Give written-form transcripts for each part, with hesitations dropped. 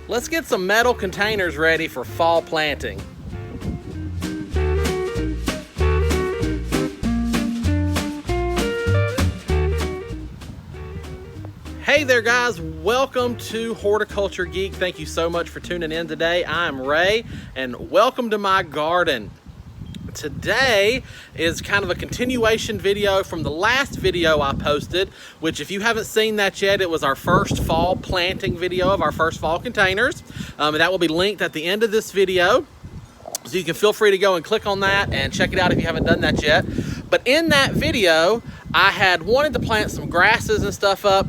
Let's get some metal containers ready for fall planting. Hey there guys, welcome to Horticulture Geek. Thank you so much for tuning in today. I'm Ray and welcome to my garden. Today is kind of a continuation video from the last video I posted, which if you haven't seen that yet, it was our first fall planting video of our first fall containers. And that will be linked at the end of this video. So you can feel free to go and click on that and check it out if you haven't done that yet. But in that video, I had wanted to plant some grasses and stuff up,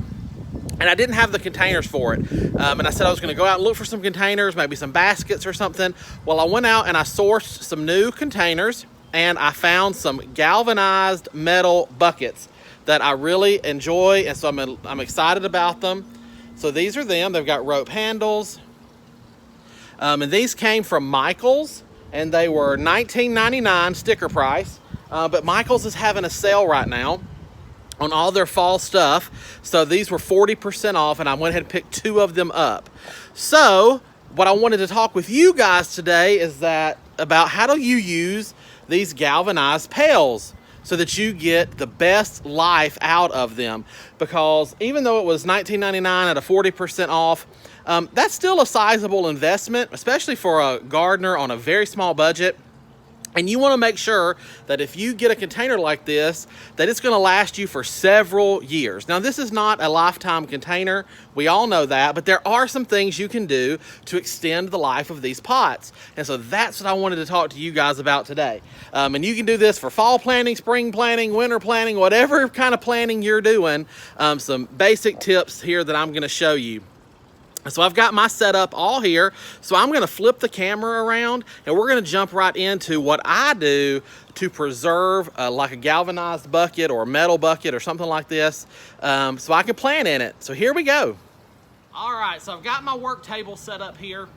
and I didn't have the containers for it. And I said I was gonna go out and look for some containers, maybe some baskets or something. Well, I went out and I sourced some new containers and I found some galvanized metal buckets that I really enjoy, and so I'm excited about them. So these are them. They've got rope handles. And these came from Michael's, and they were $19.99 sticker price. But Michael's is having a sale right now on all their fall stuff. So these were 40% off, and I went ahead and picked 2 of them up. So what I wanted to talk with you guys today is about how do you use these galvanized pails so that you get the best life out of them. Because even though it was $19.99 at a 40% off, that's still a sizable investment, especially for a gardener on a very small budget. And you want to make sure that if you get a container like this, that it's going to last you for several years. Now, this is not a lifetime container. We all know that, but there are some things you can do to extend the life of these pots. And so that's what I wanted to talk to you guys about today. And you can do this for fall planting, spring planting, winter planting, whatever kind of planting you're doing. Some basic tips here that I'm going to show you. So I've got my setup all here. So I'm gonna flip the camera around and we're gonna jump right into what I do to preserve like a galvanized bucket or a metal bucket or something like this, so I can plant in it. So here we go. All right, so I've got my work table set up here,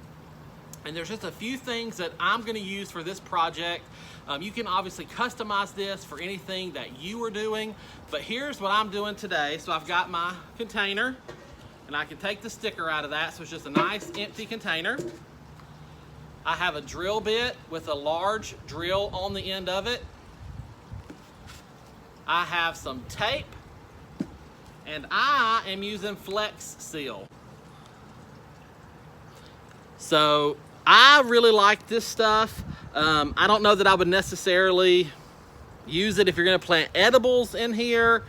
and there's just a few things that I'm gonna use for this project. You can obviously customize this for anything that you are doing, but here's what I'm doing today. So I've got my container, and I can take the sticker out of that, so it's just a nice empty container. I have a drill bit with a large drill on the end of it. I have some tape, and I am using Flex Seal. So I really like this stuff. I don't know that I would necessarily use it if you're gonna plant edibles in here.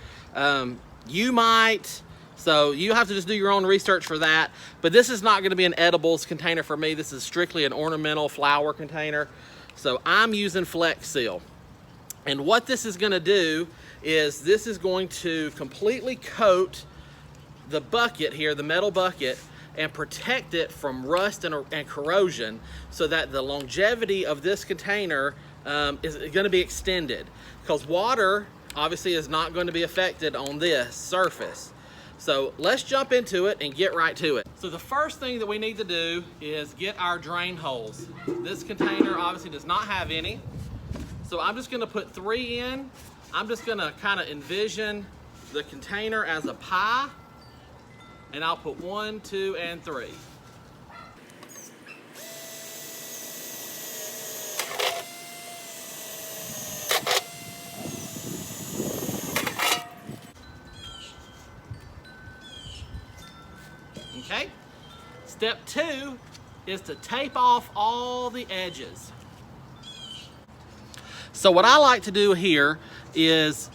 You might. So you have to just do your own research for that. But this is not gonna be an edibles container for me. This is strictly an ornamental flower container. So I'm using Flex Seal. And what this is gonna do is this is going to completely coat the bucket here, the metal bucket, and protect it from rust and corrosion so that the longevity of this container is gonna be extended. Because water obviously is not going to be affected on this surface. So let's jump into it and get right to it. So the first thing that we need to do is get our drain holes. This container obviously does not have any. So I'm just gonna put 3 in. I'm just gonna kind of envision the container as a pie, and I'll put 1, 2, and 3. Okay, step 2 is to tape off all the edges. So what I like to do here is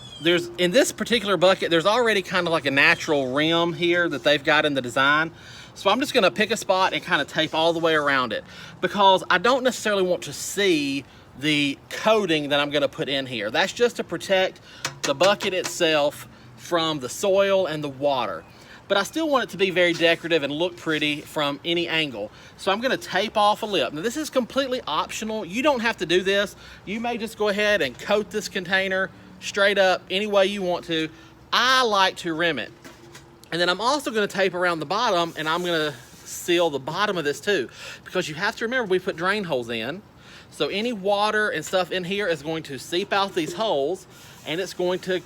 in this particular bucket, there's already kind of like a natural rim here that they've got in the design. So I'm just gonna pick a spot and kind of tape all the way around it, because I don't necessarily want to see the coating that I'm gonna put in here. That's just to protect the bucket itself from the soil and the water. But I still want it to be very decorative and look pretty from any angle. So I'm gonna tape off a lip. Now this is completely optional. You don't have to do this. You may just go ahead and coat this container straight up any way you want to. I like to rim it. And then I'm also gonna tape around the bottom, and I'm gonna seal the bottom of this too, because you have to remember we put drain holes in. So any water and stuff in here is going to seep out these holes, and it's going to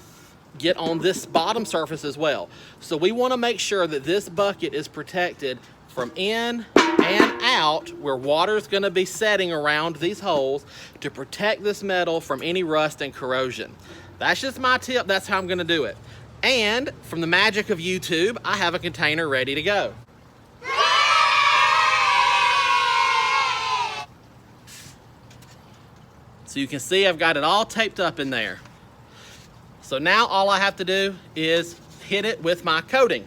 get on this bottom surface as well. So we want to make sure that this bucket is protected from in and out where water's going to be setting around these holes to protect this metal from any rust and corrosion. That's just my tip. That's how I'm going to do it. And from the magic of YouTube, I have a container ready to go. So you can see I've got it all taped up in there. So now all I have to do is hit it with my coating.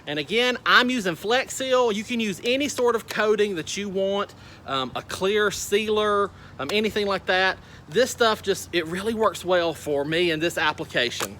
And again, I'm using Flex Seal. You can use any sort of coating that you want, a clear sealer, anything like that. This stuff it really works well for me in this application.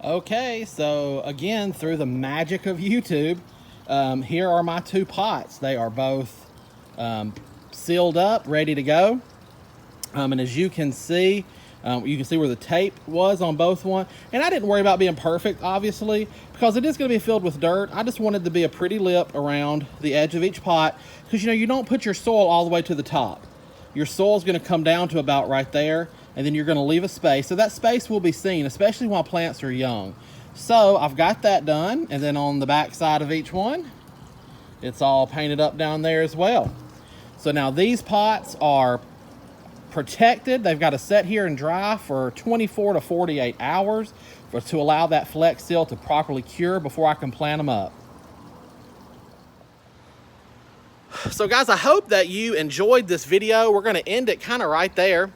Okay, so again, through the magic of YouTube, here are my two pots. They are both sealed up, ready to go. And as you can see where the tape was on both one. And I didn't worry about being perfect, obviously, because it is going to be filled with dirt. I just wanted to be a pretty lip around the edge of each pot, because you don't put your soil all the way to the top. Your soil is going to come down to about right there, and then you're going to leave a space. So that space will be seen, especially while plants are young. So I've got that done, and then on the back side of each one, it's all painted up down there as well. So now these pots are protected. They've got to set here and dry for 24 to 48 hours to allow that Flex Seal to properly cure before I can plant them up. So guys, I hope that you enjoyed this video. We're going to end it kind of right there.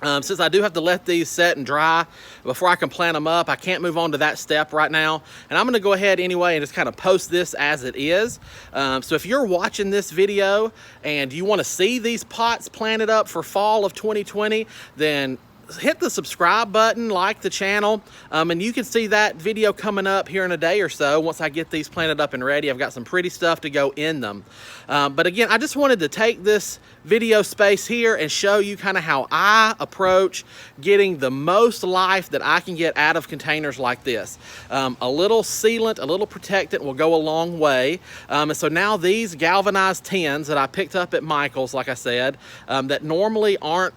Since I do have to let these set and dry before I can plant them up, I can't move on to that step right now. And I'm going to go ahead anyway and just kind of post this as it is. So if you're watching this video and you want to see these pots planted up for fall of 2020, then hit the subscribe button, like the channel, and you can see that video coming up here in a day or so once I get these planted up and ready. I've got some pretty stuff to go in them. But again, I just wanted to take this video space here and show you kind of how I approach getting the most life that I can get out of containers like this. A little sealant, a little protectant will go a long way. And so now these galvanized tins that I picked up at Michael's, like I said, that normally aren't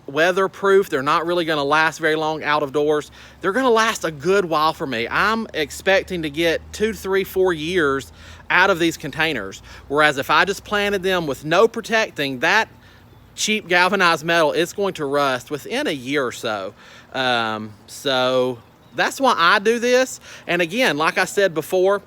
weatherproof, they're not really going to last very long out of doors, they're going to last a good while for me. I'm expecting to get 2, 3, 4 years out of these containers, whereas if I just planted them with no protecting, that cheap galvanized metal is going to rust within a year or so. So that's why I do this. And again, like I said before,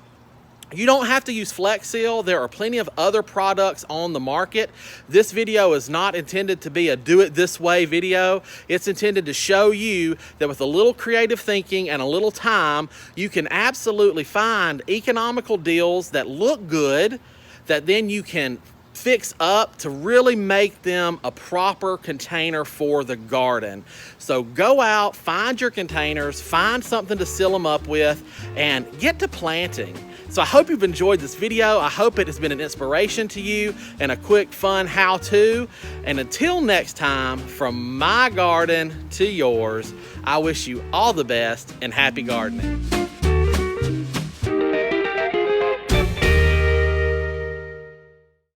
you don't have to use Flex Seal. There are plenty of other products on the market. This video is not intended to be a do-it-this-way video. It's intended to show you that with a little creative thinking and a little time, you can absolutely find economical deals that look good, that then you can fix up to really make them a proper container for the garden. So go out, find your containers, find something to seal them up with, and get to planting. So I hope you've enjoyed this video. I hope it has been an inspiration to you and a quick, fun how-to. And until next time, from my garden to yours, I wish you all the best and happy gardening.